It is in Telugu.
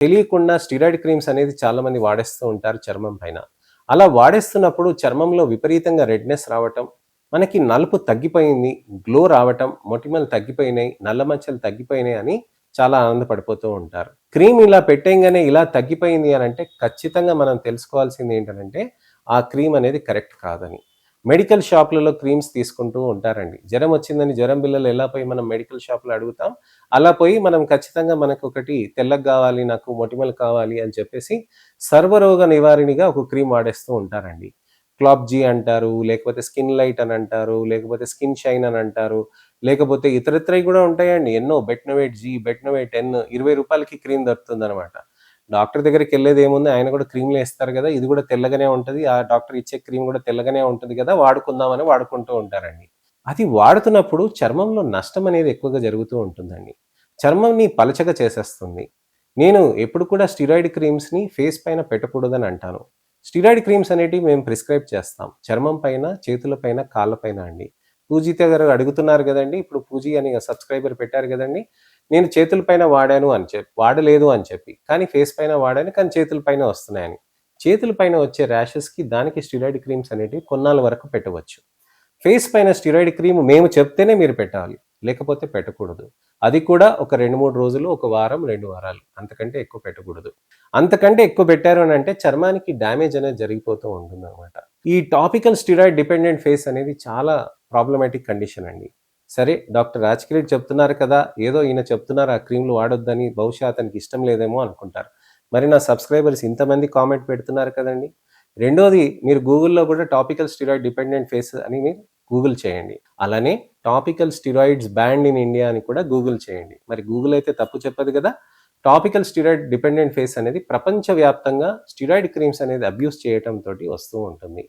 తెలియకుండా స్టిరాయిడ్ క్రీమ్స్ అనేది చాలామంది వాడేస్తూ ఉంటారు చర్మం పైన. అలా వాడేస్తున్నప్పుడు చర్మంలో విపరీతంగా రెడ్‌నెస్ రావటం, మనకి నలుపు తగ్గిపోయింది, గ్లో రావటం, మొటిమలు తగ్గిపోయినాయి, నల్ల మచ్చలు తగ్గిపోయినాయి అని చాలా ఆనందపడిపోతూ ఉంటారు. క్రీమ్ ఇలా పెట్టేయంగానే ఇలా తగ్గిపోయింది అనంటే ఖచ్చితంగా మనం తెలుసుకోవాల్సింది ఏంటనంటే, ఆ క్రీమ్ అనేది కరెక్ట్ కాదని. మెడికల్ షాపులలో క్రీమ్స్ తీసుకుంటూ ఉంటారండి. జ్వరం వచ్చిందని జ్వరం బిళ్ళలు ఎలా పోయి మనం మెడికల్ షాప్‌లో అడుగుతాం, అలా పోయి మనం ఖచ్చితంగా మనకొకటి తెల్లగా గావాలి, నాకు మొటిమలు కావాలి అని చెప్పేసి సర్వరోగ నివారిణిగా ఒక క్రీమ్ వాడేస్తూ ఉంటారండి. క్లాబ్జీ అంటారు, లేకపోతే స్కిన్ లైట్ అని అంటారు, లేకపోతే స్కిన్ షైన్ అని అంటారు, లేకపోతే ఇతరితరయి గూడా ఉంటాయండి ఎన్నో. బెట్నోవేట్ జీ, బెట్నోవేట్ ఎన్ రూ. 20కి క్రీమ్ దొరుకుతుందనమాట. డాక్టర్ దగ్గరికెళ్ళేదేముంది, ఆయన గూడా క్రీమ్‌లేస్తారు గదా! ఇది గూడా తెల్లగానే ఉంటది. ఆ డాక్టర్ ఇచ్చే క్రీమ్ గూడా తెల్లగానే ఉంటది గదా! వాడుకుందామని వాడుకుంటూ ఉంటారండి. అది వాడుతున్నప్పుడు చర్మంలో నష్టం అనేది ఎక్కువగా జరుగుతూ ఉంటుందండి. చర్మంని పలచగా చేసేస్తుంది. నేను ఎప్పుడు కూడా స్టిరాయిడ్ క్రీమ్స్‌ని ఫేస్ పైన పెట్టకూడదని అంటాను. స్టిరాయిడ్ క్రీమ్స్ అనేటివి మేము ప్రిస్క్రైబ్ చేస్తాం. చర్మం పైన, చేతుల పైన, కాళ్ళ పైన అండి. పూజిత గారు అడుగుతున్నారు గదండీ! ఇప్పుడు పూజీ అని సబ్‌స్క్రైబర్ పెట్టారు గదండీ! నేను చేతుల పైన వాడాను అని వాడలేదు అని చెప్పి. కానీ ఫేస్ పైన వాడాను, కానీ చేతుల పైన వస్తున్నాయని. చేతుల పైన వచ్చే ర్యాషెస్‌కి దానికి స్టిరాయిడ్ క్రీమ్స్ అనేటివి కొన్నాళ్ళ వరకు పెట్టవచ్చు. ఫేస్ పైన స్టిరాయిడ్ క్రీమ్ మేము చెప్తేనే మీరు పెట్టాలి. లేకపోతే పెట్టకూడదు. అది కూడా ఒక 2, 3 రోజులు, ఒక వారం, 2 వారాలు. అంతకంటే ఎక్కువ పెట్టకూడదు. అంతకంటే ఎక్కువ పెట్టారు అనంటే చర్మానికి డ్యామేజ్ అనేది జరిగిపోతూ ఉంటుందనమాట. ఈ టాపికల్ స్టిరాయిడ్ డిపెండెంట్ ఫేస్ అనేది చాలా ప్రాబ్లమాటిక్ కండిషన్ అండి. సరే డాక్టర్ రాజ్‌కిరెడ్డి చెప్తున్నారు కదా! ఏదో ఈయన చెప్తున్నారు ఆ క్రీమ్‌లు వాడొద్దని, బహుశా అతనికి ఇష్టం లేదేమో అనుకుంటారు. మరి నా సబ్‌స్క్రైబర్స్ ఇంతమంది కామెంట్ పెడుతున్నారు కదండీ! రెండోది మీరు గూగుల్‌లో కూడా టాపికల్ స్టిరాయిడ్ డిపెండెంట్ ఫేస్ అని మీరు గూగుల్ చేయండి. అలానే topical steroids banned in India అని కూడా గూగుల్ చేయండి. మరి గూగుల్ అయితే తప్పు చెప్పదు గదా! టాపికల్ స్టిరాయిడ్ డిపెండెంట్ ఫేస్ అనేది ప్రపంచవ్యాప్తంగా స్టిరాయిడ్ క్రీమ్స్ అనేది అబ్యూజ్ చేయటం తోటి వస్తూ ఉంటుంది.